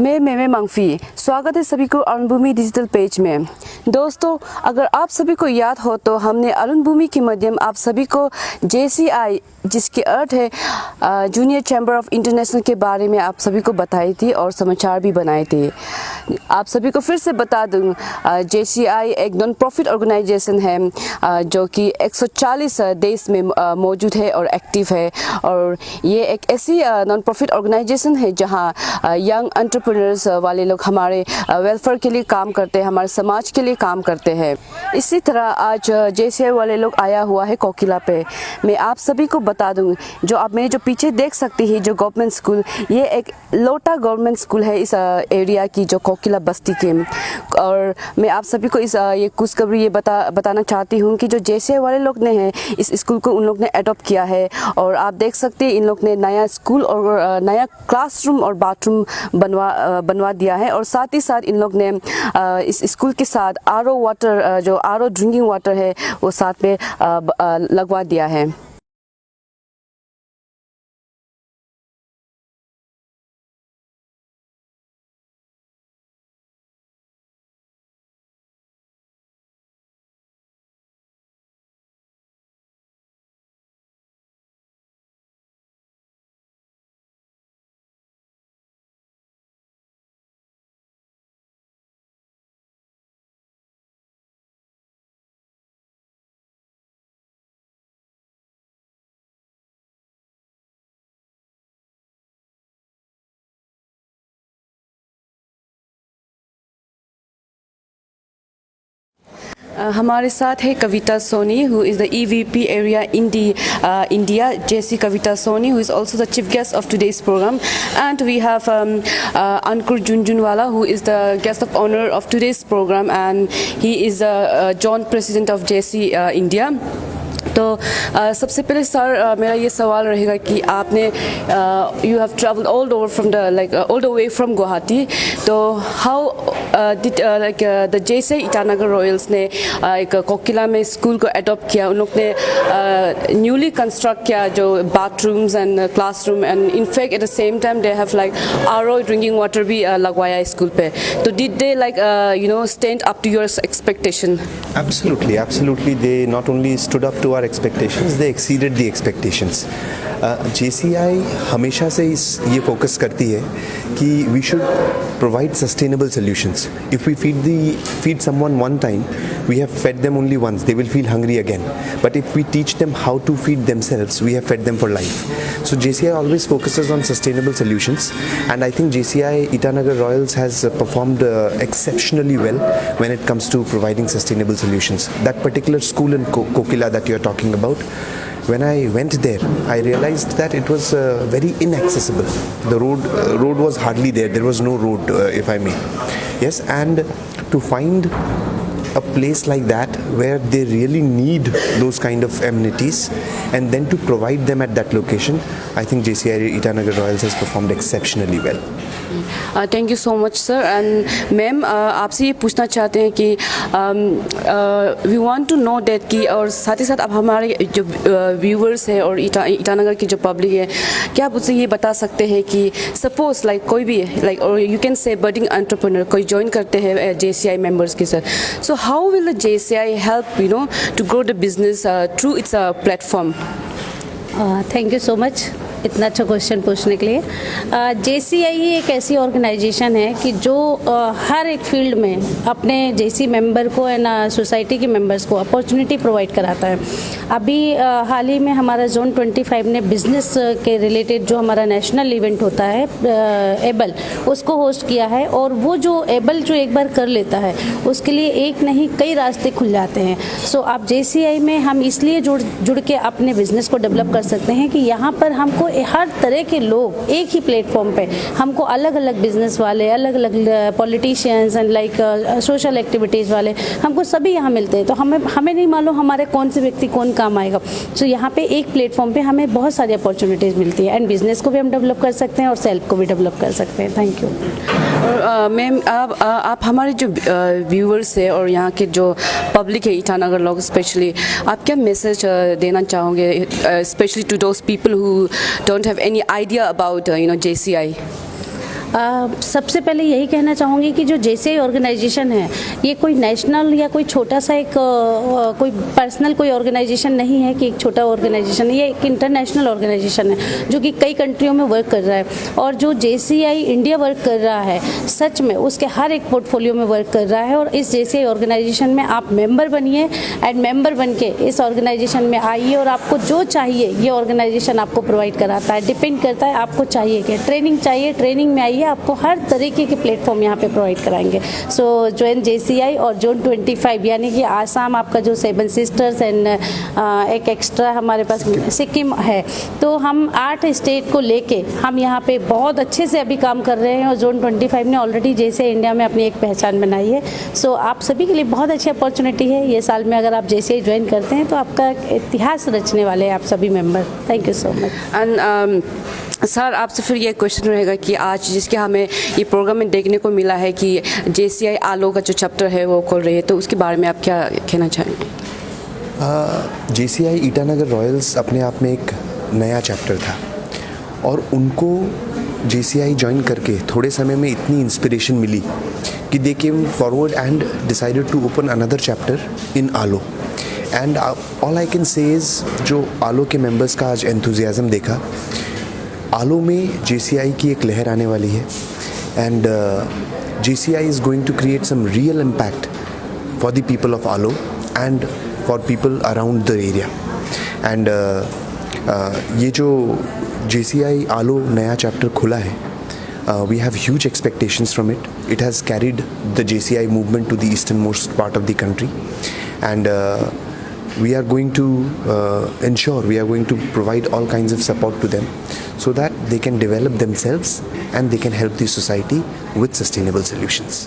मैं मेमे मंगफी, स्वागत है सभी को अरुण भूमि डिजिटल पेज में। दोस्तों, अगर आप सभी को याद हो तो हमने अरुण भूमि के माध्यम आप सभी को JCI, जिसके अर्थ है जूनियर चैम्बर ऑफ इंटरनेशनल के बारे में आप सभी को बताई थी और समाचार भी बनाए थे। आप सभी को फिर से बता दूं, JCI एक नॉन प्रॉफिट ऑर्गेनाइजेशन है जो कि 140 देश में मौजूद है और एक्टिव है, और ये एक ऐसी नॉन प्रॉफिट ऑर्गेनाइजेशन है जहां यंग एंटरप्रेन्योर्स वाले लोग हमारे वेलफेयर के लिए काम करते हैं, हमारे समाज के लिए काम करते हैं। इसी तरह आज JCI वाले लोग आया हुआ है कोकिला पे। मैं आप सभी को बता दूं, जो आप मेरे जो पीछे देख सकती है जो गवर्नमेंट स्कूल, ये एक लोटा गवर्नमेंट स्कूल है इस एरिया की, जो कोकिला बस्ती के। और मैं आप सभी को इस ये खुशखबरी ये बताना चाहती हूँ कि जो JCI वाले लोग ने है इस स्कूल को उन लोग ने अडॉप्ट किया है, और आप देख सकते हैं इन लोग ने नया स्कूल और नया क्लासरूम और बाथरूम बनवा दिया है, और साथ ही साथ इन लोग ने इस स्कूल के साथ RO वाटर, जो RO ड्रिंकिंग वाटर है, वो साथ में लगवा दिया है। हमारे साथ है कविता Soni, who is the EVP area India, JC Kavita Soni, who is also the chief guest of today's program, and we have Ankur Junjunwala, who is the guest of honor of today's program, and he is the joint president of JC India। तो सबसे पहले sir मेरा ये सवाल रहेगा कि आपने you have travelled all over from all the way from Guwahati, तो how did the JCI Itanagar Royals ने एक कोकिला में स्कूल को अडॉप्ट किया, उन लोग ने न्यूली कंस्ट्रक्ट किया जो bathrooms and classroom, and in fact at the same time they have RO drinking water भी लगवाया स्कूल पे, तो did they stand up to your expectation? Absolutely, they not only stood up to our expectations, they exceeded the expectations. JCI हमेशा से ये focus करती है कि we should provide sustainable solutions. If we feed someone one time, we have fed them only once, they will feel hungry again. But if we teach them how to feed themselves, we have fed them for life. So JCI always focuses on sustainable solutions, and I think JCI Itanagar Royals has performed exceptionally well when it comes to providing sustainable solutions. That particular school in Kokila that you are talking about, when I went there, I realized that it was very inaccessible. The road was hardly there. There was no road, if I may. Yes, and to find a place like that where they really need those kind of amenities, and then to provide them at that location, I think JCI Itanagar Royals has performed exceptionally well. Thank you so much sir. And ma'am, आपसे ये पूछना चाहते हैं कि we want to know that कि, और साथ ही साथ आप हमारे जो व्यूवर्स हैं और ईटानगर की जो पब्लिक है, क्या आप उससे ये बता सकते हैं कि सपोज कोई भी और you can say budding entrepreneur कोई ज्वाइन करते हैं JCI मेंबर्स के sir, so how will the JCI help to grow the business through its platform? Thank you so much इतना अच्छा क्वेश्चन पूछने के लिए। JCI ही एक ऐसी ऑर्गेनाइजेशन है कि जो हर एक फील्ड में अपने JC मेंबर को एंड सोसाइटी के मेंबर्स को अपॉर्चुनिटी प्रोवाइड कराता है। अभी हाल ही में हमारा जोन 25 ने बिजनेस के रिलेटेड जो हमारा नेशनल इवेंट होता है एबल, उसको होस्ट किया है, और वो जो एबल जो एक बार कर लेता है उसके लिए एक नहीं कई रास्ते खुल जाते हैं। सो आप JCI में हम इसलिए जुड़ के अपने बिजनेस को डेवलप कर सकते हैं कि यहाँ पर हमको हर तरह के लोग एक ही प्लेटफॉर्म पे, हमको अलग अलग बिजनेस वाले, अलग अलग पॉलिटिशियंस एंड सोशल एक्टिविटीज़ वाले, हमको सभी यहाँ मिलते हैं। तो हमें नहीं मालूम हमारे कौन से व्यक्ति कौन काम आएगा। सो यहाँ पे एक प्लेटफॉर्म पे हमें बहुत सारी अपॉर्चुनिटीज़ मिलती है, एंड बिजनेस को भी हम डेवलप कर सकते हैं और सेल्फ को भी डेवलप कर सकते हैं। Thank you. और मैम, आप हमारे जो व्यूअर्स है और यहाँ के जो पब्लिक है ईटानगर लोग स्पेशली, आप क्या मैसेज देना चाहोगे specially to those people who don't have any idea about JCI? सबसे पहले यही कहना चाहूँगी कि जो JCI ऑर्गेनाइजेशन है ये कोई नेशनल या कोई छोटा सा एक कोई पर्सनल कोई ऑर्गेनाइजेशन नहीं है कि एक छोटा ऑर्गेनाइजेशन है। ये एक इंटरनेशनल ऑर्गेनाइजेशन है जो कि कई कंट्रियों में वर्क कर रहा है, और जो JCI इंडिया वर्क कर रहा है सच में उसके हर एक पोर्टफोलियो में वर्क कर रहा है। और इस JCI ऑर्गेनाइजेशन में आप मेंबर बनिए एंड मेंबर बन के इस ऑर्गेनाइजेशन में आइए, और आपको जो चाहिए ये ऑर्गेनाइजेशन आपको प्रोवाइड कराता है। डिपेंड करता है आपको चाहिए क्या, ट्रेनिंग चाहिए ट्रेनिंग में आइए, आपको हर तरीके के प्लेटफॉर्म यहाँ पे प्रोवाइड कराएंगे। सो ज्वाइन JCI। और जून 25 यानी कि आसाम आपका जो 7 सिस्टर्स एंड एक एक्स्ट्रा हमारे पास सिक्किम है, तो हम 8 स्टेट को लेके हम यहाँ पे बहुत अच्छे से अभी काम कर रहे हैं। और जून 25 ने ऑलरेडी JCI इंडिया में अपनी एक पहचान बनाई है। सो आप सभी के लिए बहुत अच्छी अपॉर्चुनिटी है ये साल में, अगर आप JCI ज्वाइन करते हैं तो आपका इतिहास रचने वाले हैं आप सभी member. Thank you so much. And sir आपसे फिर ये क्वेश्चन रहेगा कि आज जिसके हमें ये प्रोग्राम में देखने को मिला है कि JCI आलो का जो चैप्टर है वो खोल रही है, तो उसके बारे में आप क्या कहना चाहेंगे? JCI ईटानगर रॉयल्स अपने आप में एक नया चैप्टर था, और उनको JCI ज्वाइन करके थोड़े समय में इतनी इंस्पिरेशन मिली कि they came forward and decided to open another chapter in Aalo. And all I can say is जो आलो के मेंबर्स का आज एंथुजियाज़म देखा, आलो में JCI की एक लहर आने वाली है। And JCI is going to create some real impact for the people of Aalo and for people around the area. And ये जो JCI आलो नया चैप्टर खुला है, we have huge expectations from it. It has carried the JCI movement to the easternmost part of the country, and we are going to ensure, we are going to provide all kinds of support to them so that they can develop themselves and they can help the society with sustainable solutions.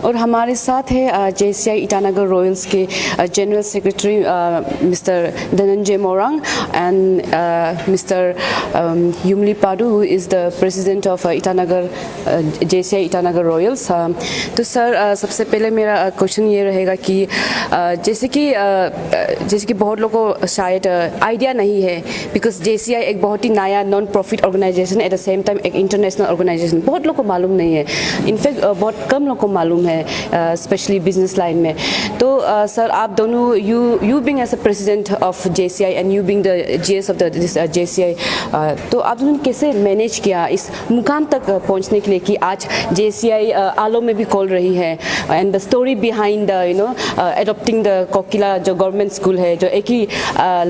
और हमारे साथ है JCI Itanagar Royals के general secretary mister Dhananjay Morang and mister Yumli Padu who is the president of Itanagar JCI Itanagar Royals. तो sir सबसे पहले मेरा question ये रहेगा कि जैसे कि बहुत लोगों को शायद आइडिया नहीं है, बिकॉज JCI एक बहुत ही नया non profit organisation, at the same time एक इंटरनेशनल ऑर्गेनाइजेशन, बहुत लोग को मालूम नहीं है। इनफैक्ट बहुत कम लोग को मालूम है, स्पेशली बिजनेस लाइन में। तो सर आप दोनों you being as a president of JCI and you being the GS of this JCI, तो आप दोनों कैसे मैनेज किया इस मुकाम तक पहुंचने के लिए कि आज JCI आलो में भी खोल रही है, and the story behind adopting the Kokila जो गवर्नमेंट स्कूल है, जो एक ही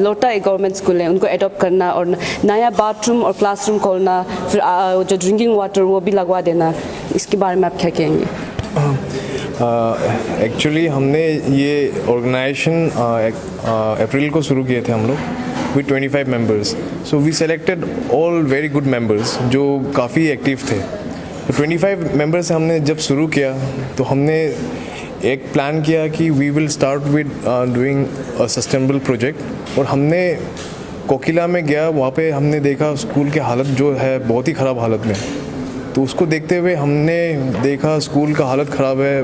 लोटा एक गवर्नमेंट स्कूल है, उनको एडॉप्ट करना और नया बाथरूम और क्लासरूम खोलना, फिर जो ड्रिंकिंग वाटर वो भी लगवा देना, इसके बारे में आप क्या कहेंगे? एक्चुअली हमने ये ऑर्गेनाइजेशन अप्रैल को शुरू किए थे हम लोग with 25 members. So we selected all very good members जो काफ़ी एक्टिव थे। तो 25 मेंबर्स से हमने जब शुरू किया तो हमने एक प्लान किया कि we will start with doing a sustainable project. और हमने कोकिला में गया, वहाँ पे हमने देखा स्कूल की हालत जो है बहुत ही ख़राब हालत में। तो उसको देखते हुए हमने देखा स्कूल का हालत ख़राब है,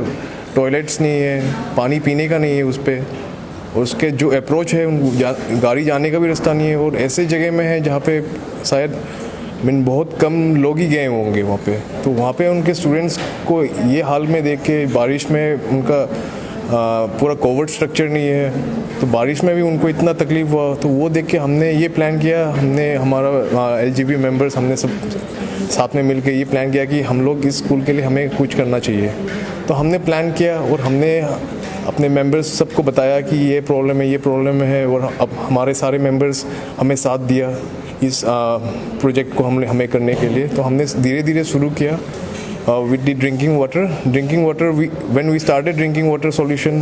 टॉयलेट्स नहीं है, पानी पीने का नहीं है उस पर, और उसके जो अप्रोच है गाड़ी जाने का भी रास्ता नहीं है, और ऐसे जगह में है जहाँ पे शायद बहुत कम लोग ही गए होंगे वहाँ पे। तो वहाँ पे उनके स्टूडेंट्स को ये हाल में देख के, बारिश में उनका पूरा कोवर्ट स्ट्रक्चर नहीं है, तो बारिश में भी उनको इतना तकलीफ़ हुआ। तो वो देख के हमने ये प्लान किया, हमने हमारा LGB मेंबर्स हमने सब साथ में मिलकर ये प्लान किया कि हम लोग इस स्कूल के लिए हमें कुछ करना चाहिए। तो हमने प्लान किया और हमने अपने मेंबर्स सबको बताया कि ये प्रॉब्लम है, ये प्रॉब्लम है, और अब हमारे सारे मेंबर्स हमें साथ दिया इस प्रोजेक्ट को हमें करने के लिए। तो हमने धीरे धीरे शुरू किया with the drinking water. When we started drinking water solution,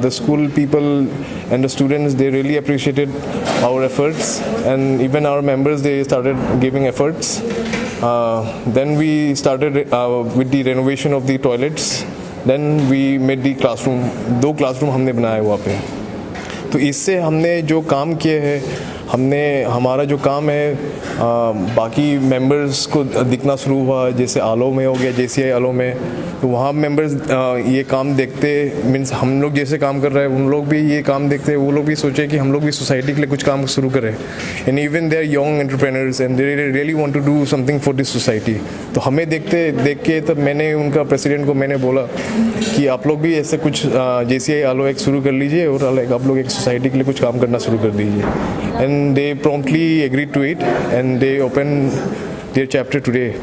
the school people and the students, they really appreciated our efforts, and even our members, they started giving efforts. Then we started with the renovation of the toilets. Then we made the classroom. 2 classroom हमने बनाए वहाँ पे। तो इससे हमने जो काम किए हैं, हमने हमारा जो काम है बाकी मेंबर्स को दिखना शुरू हुआ, जैसे आलो में हो गया, JCI आलो में, तो वहाँ मेंबर्स ये काम देखते, मीन्स हम लोग जैसे काम कर रहे हैं उन लोग भी ये काम देखते, वो लोग भी सोचे कि हम लोग भी सोसाइटी के लिए कुछ काम शुरू करें। And even they are young entrepreneurs and they really want to do something for this society. तो हमें देख के तब मैंने उनका प्रेसिडेंट को मैंने बोला कि आप लोग भी ऐसे कुछ JCI आलो एक शुरू कर लीजिए और आप लोग एक सोसाइटी के लिए कुछ काम करना शुरू कर दीजिए। And they promptly agreed to it and they open their chapter today.